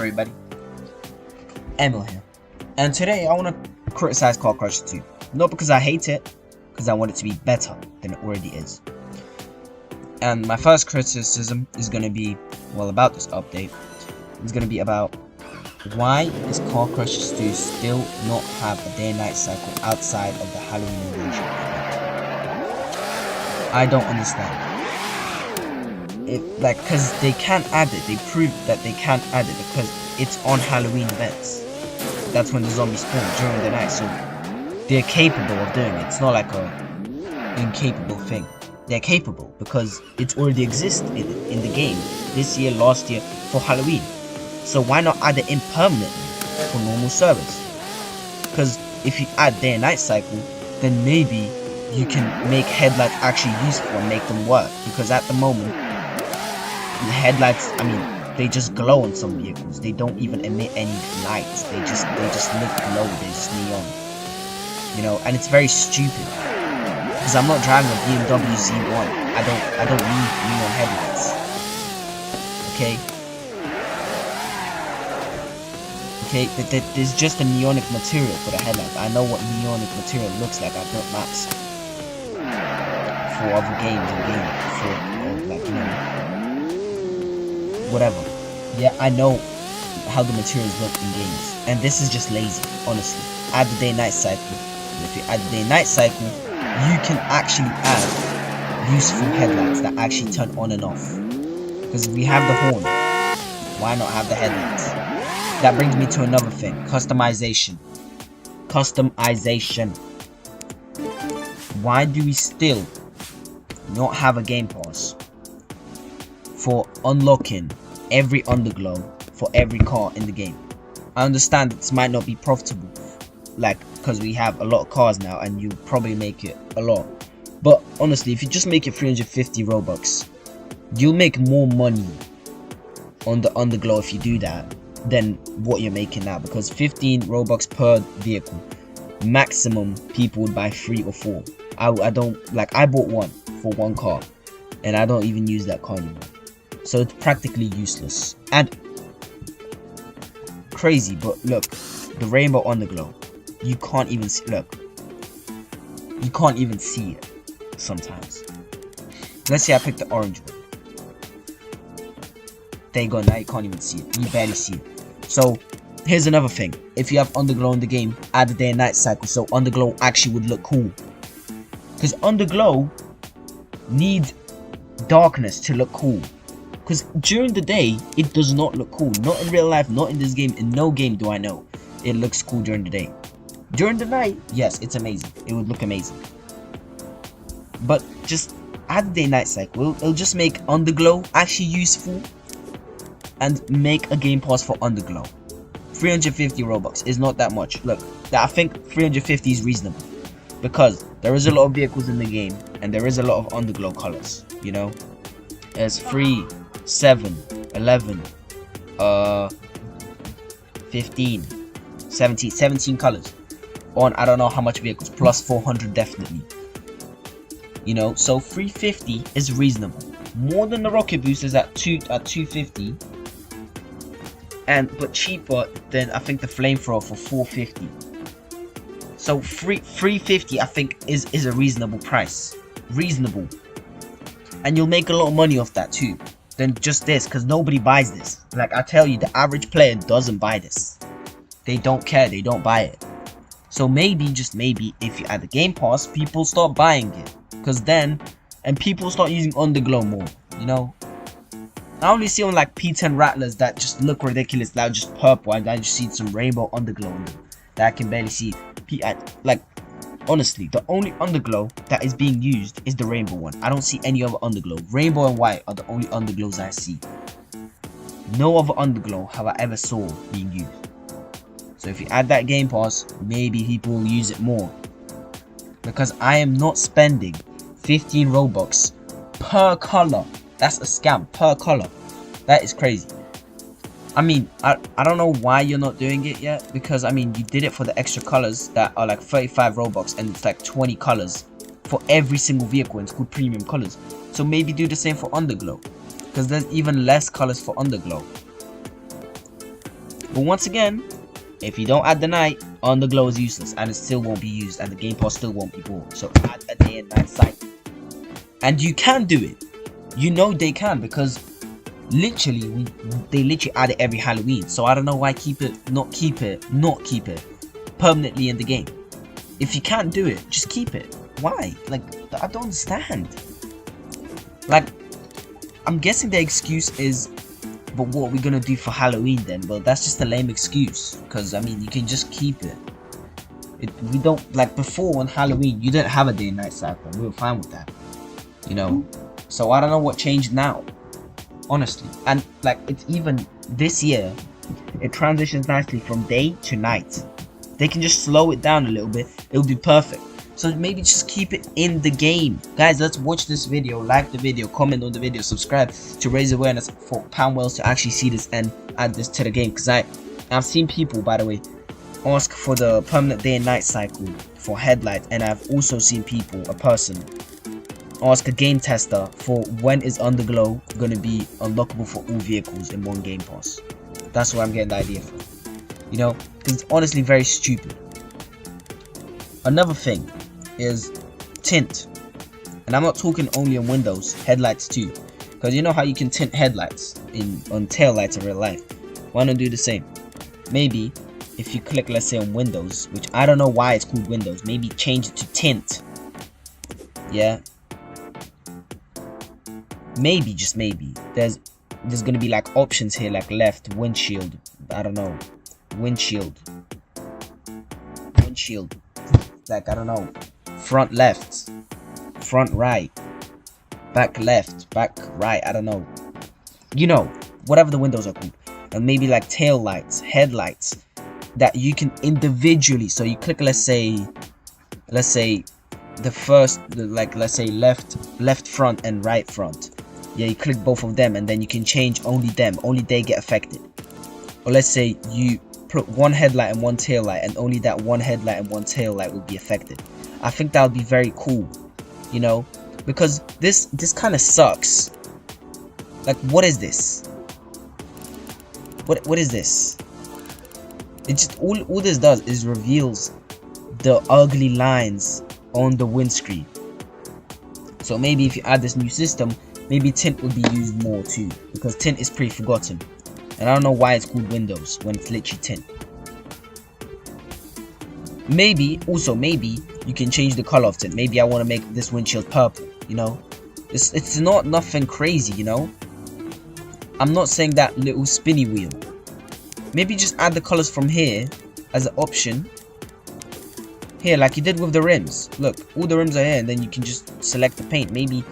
everybody? Emil here. And today I want to criticize CC2. 2. Not because I hate it, because I want it to be better than it already is. And my first criticism is going to be, well, about this update. It's going to be about why does CC2 2 still not have a day and night cycle outside of the Halloween invasion? I don't understand. Because they can't add it. They proved that they can't add it because it's on Halloween events. That's when the zombies spawn during the night, so they're capable of doing it. It's not like a incapable thing. They're capable because it already exists in the game this year, last year for Halloween. So why not add it in permanently for normal service? Because if you add day and night cycle, then maybe you can make headlights actually useful and make them work. Because at the moment, the headlights, they just glow on some vehicles. They don't even emit any lights. They just look glow. They're just neon. You know, and it's very stupid. Because I'm not driving a BMW Z1. I don't need neon headlights. Okay. Okay, there's just a neonic material for the headlights. I know what neonic material looks like. I built maps for other games whatever. Yeah, I know how the materials look in games, and this is just lazy, honestly. Add the day-night cycle. If you add the day-night cycle, you can actually add useful headlights that actually turn on and off. Because we have the horn, why not have the headlights? That brings me to another thing: customization. Why do we still not have a game pass for unlocking every underglow for every car in the game? I understand this might not be profitable, because we have a lot of cars now and you probably make it a lot, but honestly, if you just make it 350 Robux, you'll make more money on the underglow if you do that than what you're making now, because 15 Robux per vehicle maximum, people would buy 3 or 4. I bought one for one car and I don't even use that car anymore. So it's practically useless and crazy. But look, the rainbow underglow, you can't even see. Look, you can't even see it sometimes. Let's say I picked the orange one. There you go. Now you can't even see it. You barely see it. So here's another thing: if you have underglow in the game, add a day and night cycle so underglow actually would look cool. Because underglow needs darkness to look cool. Because during the day, it does not look cool. Not in real life, not in this game. In no game do I know it looks cool during the day. During the night, yes, it's amazing. It would look amazing. But just add the day-night cycle. It'll just make underglow actually useful. And make a game pass for underglow. 350 Robux is not that much. Look, I think 350 is reasonable. Because there is a lot of vehicles in the game. And there is a lot of underglow colors. You know? There's 3, 7, 11, 15, 17 colors on I don't know how much vehicles, plus 400 definitely. You know, so 350 is reasonable, more than the rocket boosters at 250, but cheaper than I think the flamethrower for 450. So 350 I think is a reasonable price, and you'll make a lot of money off that too than just this, because nobody buys this. Like I tell you, the average player doesn't buy this. They don't care, they don't buy it. So maybe, just maybe, if you add the game pass, people start buying it, because then, and people start using underglow more, you know. I only see on like P10 Rattlers that just look ridiculous, that are just purple, and I just see some rainbow underglow on them that I can barely see. Honestly, the only underglow that is being used is the rainbow one. I don't see any other underglow. Rainbow and white are the only underglows I see. No other underglow have I ever saw being used. So if you add that game pass, maybe people will use it more. Because I am not spending 15 Robux per color. That's a scam, per color. That is crazy. I don't know why you're not doing it yet, because you did it for the extra colors that are like 35 Robux, and it's like 20 colors for every single vehicle, and it's called premium colors. So maybe do the same for underglow, because there's even less colors for underglow. But once again, if you don't add the night, underglow is useless and it still won't be used and the game pass still won't be bought. So add a day and night cycle. And you can do it. You know they can, because literally they literally add it every Halloween. So I don't know why not keep it permanently in the game. If you can't do it, just keep it. Why? Like, I don't understand. Like, I'm guessing the excuse is, but what are we gonna do for Halloween then? Well, that's just a lame excuse, because I mean, you can just keep it. We don't, like, before on Halloween you didn't have a day and night cycle. We were fine with that, you know. So I don't know what changed now, honestly. And like, it's even this year, it transitions nicely from day to night. They can just slow it down a little bit, it'll be perfect. So maybe just keep it in the game. Guys, let's watch this video, like the video, comment on the video, subscribe to raise awareness for Pound Wells to actually see this and add this to the game. Because I've seen people, by the way, ask for the permanent day and night cycle for headlight, and I've also seen people, a person, ask a game tester for when is underglow going to be unlockable for all vehicles in one game pass. That's where I'm getting the idea from, you know, because it's honestly very stupid. Another thing is tint, and I'm not talking only on Windows, headlights too, because you know how you can tint headlights on tail lights in real life. Why not do the same? Maybe if you click, let's say, on Windows, which I don't know why it's called Windows, maybe change it to tint. Yeah, maybe, just maybe, there's gonna be like options here, like left, windshield, I don't know, windshield, like, I don't know, front left, front right, back left, back right, I don't know, you know, whatever the windows are called. And maybe like tail lights, headlights, that you can individually, so you click, let's say the first, like, let's say left front and right front. Yeah, you click both of them and then you can change only them, only they get affected. Or let's say you put one headlight and one tail light, and only that one headlight and one tail light will be affected. I think that would be very cool, you know, because this kind of sucks. Like, what is this? What is this? It just, all this does is reveals the ugly lines on the windscreen. So maybe if you add this new system, maybe tint would be used more too, because tint is pretty forgotten. And I don't know why it's called Windows when it's literally tint. Maybe you can change the color of tint. Maybe I want to make this windshield purple, you know. It's not nothing crazy, you know. I'm not saying that little spinny wheel. Maybe just add the colors from here as an option. Here, like you did with the rims. Look, all the rims are here, and then you can just select the paint. Maybe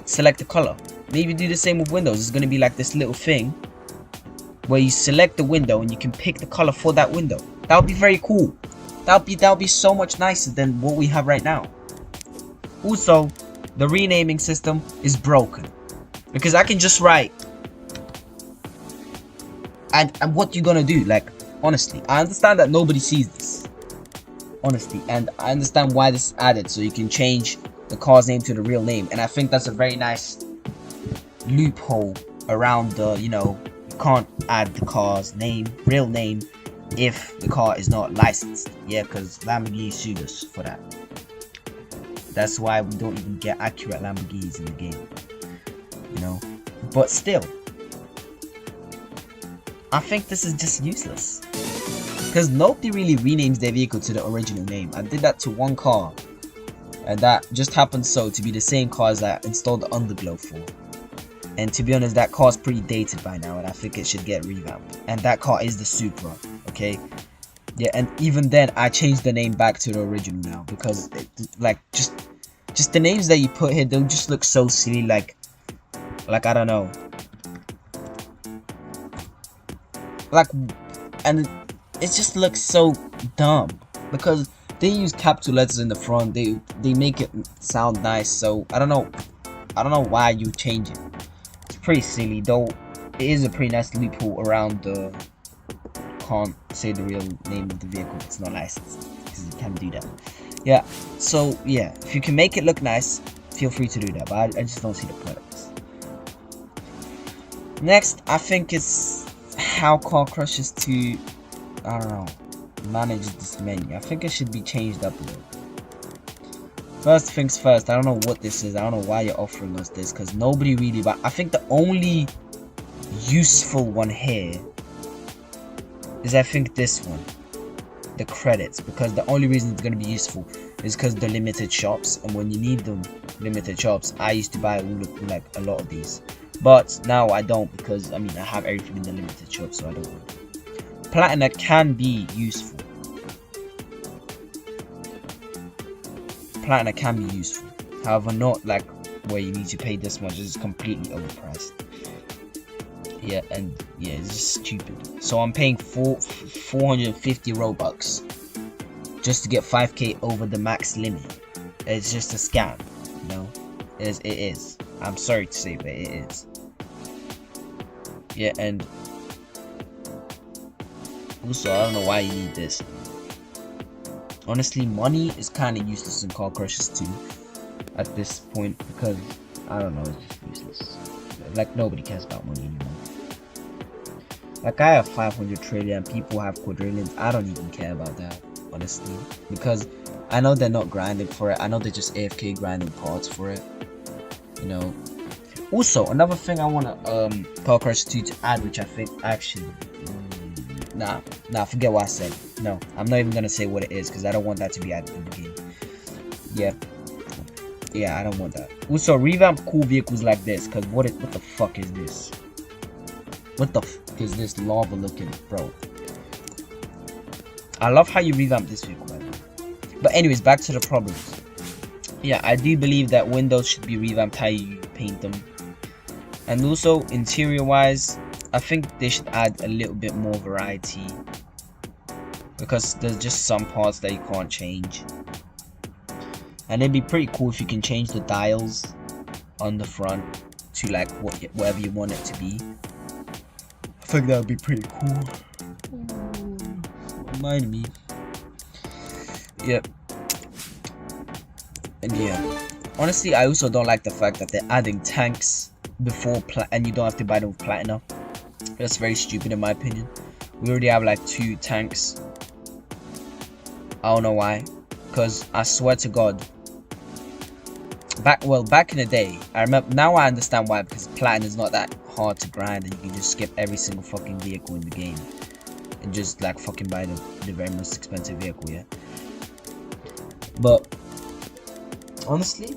select the color. Maybe do the same with windows. It's going to be like this little thing where you select the window and you can pick the color for that window. That would be very cool. That would be so much nicer than what we have right now. Also, the renaming system is broken, because I can just write, and what you gonna do? Like, honestly, I understand that nobody sees this, honestly, and I understand why this is added, so you can change the car's name to the real name, and I think that's a very nice loophole around the, you know, you can't add the car's name, real name, if the car is not licensed. Yeah, because Lamborghini sued us for that. That's why we don't even get accurate Lamborghinis in the game, you know. But still, I think this is just useless, because nobody really renames their vehicle to the original name. I did that to one car, and that just happened so to be the same car as I installed the underglow for. And to be honest, that car is pretty dated by now, and I think it should get revamped. And that car is the Supra, okay? Yeah, and even then, I changed the name back to the original now, because like just the names that you put here, they'll just look so silly. Like I don't know. Like, and it just looks so dumb, because they use capital letters in the front. They make it sound nice. So I don't know why you change it. It's pretty silly, though. It is a pretty nice loophole around the can't say the real name of the vehicle. It's not licensed, because you can't do that. Yeah. So yeah, if you can make it look nice, feel free to do that. But I just don't see the purpose. Next, I think it's how Car Crushes 2, I don't know, manages this menu. I think it should be changed up a little. First things first, I don't know what this is. I don't know why you're offering us this, because nobody really, but I think the only useful one here is, I think, this one, the credits, because the only reason it's going to be useful is because the limited shops, and when you need them limited shops, I used to buy all of, like, a lot of these, but now I don't, because I mean I have everything in the limited shop, so I don't want it. Platinum can be useful. Platinum can be useful, however not like where you need to pay this much. It's completely overpriced. Yeah, and yeah, it's just stupid. So I'm paying 450 Robux just to get 5k over the max limit. It's just a scam, you know. It is. I'm sorry to say, but it is. Yeah, and also I don't know why you need this. Honestly, money is kind of useless in Car Crushes 2 at this point, because I don't know, it's just useless. Like, nobody cares about money anymore. Like, I have 500 trillion, people have quadrillions. I don't even care about that, honestly, because I know they're not grinding for it. I know they're just AFK grinding parts for it, you know. Also, another thing I want to Car Crushes 2 to add, which I think actually nah, forget what I said. No, I'm not even gonna say what it is, because I don't want that to be added in the game. Yeah, I don't want that. Also, revamp cool vehicles like this, because what the fuck is this? What the fuck is this lava looking, bro? I love how you revamp this vehicle, by the way. But anyways, back to the problems. Yeah, I do believe that windows should be revamped how you paint them. And also, interior wise, I think they should add a little bit more variety, because there's just some parts that you can't change. And it'd be pretty cool if you can change the dials on the front to like whatever you want it to be. I think that would be pretty cool. Remind me. Yep. And yeah, honestly, I also don't like the fact that they're adding tanks before and you don't have to buy them with platinum. That's very stupid in my opinion. We already have like 2 tanks. I don't know why, because I swear to God, back in the day, I remember. Now I understand why, because platinum is not that hard to grind, and you can just skip every single fucking vehicle in the game and just like fucking buy the very most expensive vehicle. Yeah, but honestly,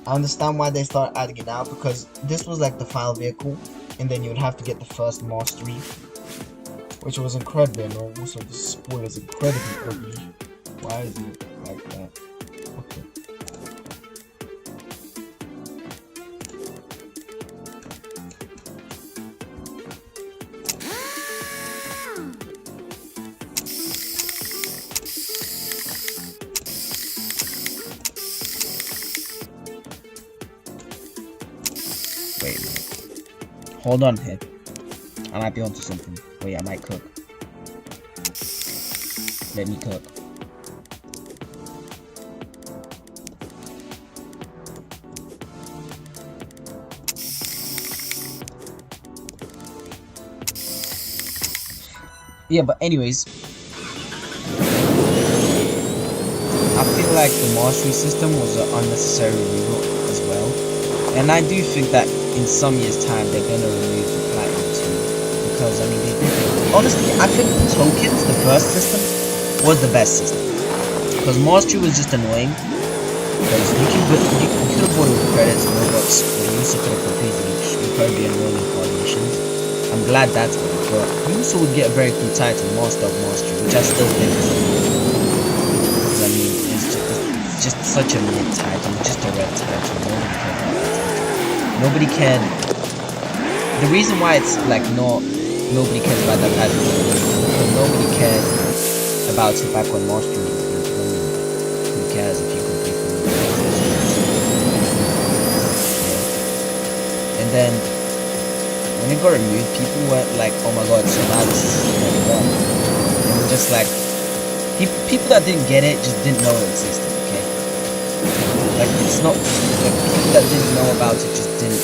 I understand why they started adding it now, because this was like the final vehicle, and then you would have to get the first mastery, which was incredible. And also the spoiler is incredibly ugly. Why is it like that? Okay. Wait a minute. Hold on here. I might be onto something. Wait, I might cook. Let me cook. Yeah, but anyways, I feel like the mastery system was an unnecessary removal as well, and I do think that in some years' time they're gonna remove the platinum too, because I mean, honestly, I think the tokens, the first system, was the best system, because mastery was just annoying, because you could have bought it with credits and Robux, or you also could have completed incredibly annoying hard missions. I'm glad that's gone, but you also would get a very cool title, Master of Mastery, which I still think is amazing. Because I mean, it's just such a mid title, just a red title. Nobody can. The reason why it's like nobody cares about that title is because nobody cares about it back on Mastery. Who cares if you complete the yeah. And then when it got removed, people were like, oh my god, so now this is done. They were just like, people that didn't get it just didn't know it existed, okay? Like, it's not, like, people that didn't know about it just didn't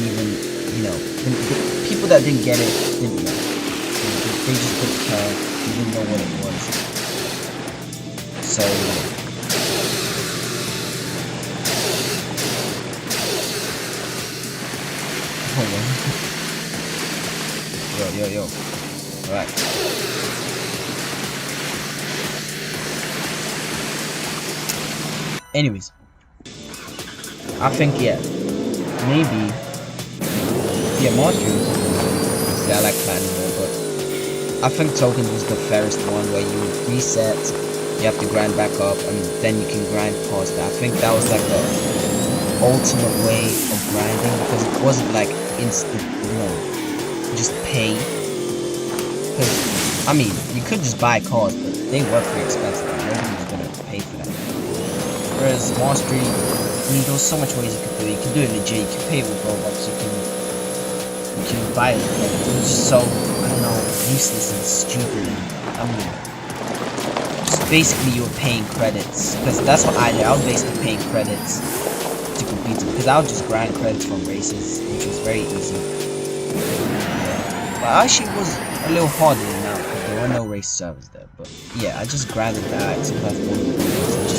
even, you know, people that didn't get it didn't know. they just put the car, you didn't know what it was. So hold on. Yo. Alright. Anyways, I think maybe Monster. I like Platinum more, but I think Tokens was the fairest one where you reset, you have to grind back up, and then you can grind past that. I think that was like the ultimate way of grinding because it wasn't like instant, just pay. Because I mean, you could just buy cars, but they were pretty expensive. Nobody was gonna pay for that. Whereas Mastery, I mean, there was so much ways you could do it. You can do it legit. You can pay with Robux. You can buy it. Like, it was just so, I don't know, useless and stupid. I mean, just basically you were paying credits. Because that's what I did. I was basically paying credits to complete it. Because I would just grind credits from races, which was very easy. Yeah. But actually it was a little harder than that because there were no race servers there. But yeah, I just grinded that to have one of the races and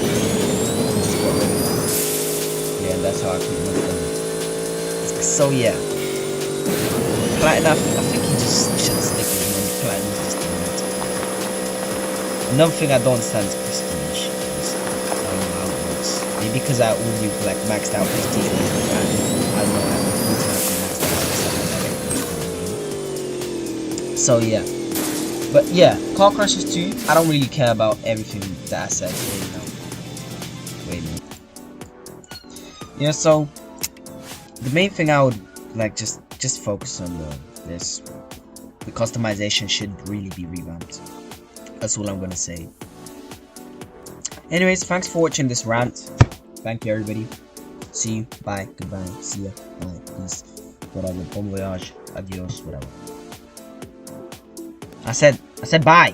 just got rid of it. Yeah, and that's how I pretty much done it. So yeah. Platinum, I think you just should stick with him. Platinum is just another thing I don't understand is prestige. I don't know how it works. Maybe because I only like maxed out prestige when I don't know how to so yeah. But yeah, Car Crashes 2, I don't really care about everything that I said. Wait a minute. Yeah, so the main thing I would like just focus on the customization should really be revamped. That's all I'm gonna say. Anyways, thanks for watching this rant. Thank you everybody. See you. Bye. Goodbye. See ya. Bye. Peace. Whatever. Bon voyage. Adios. Whatever. I said bye.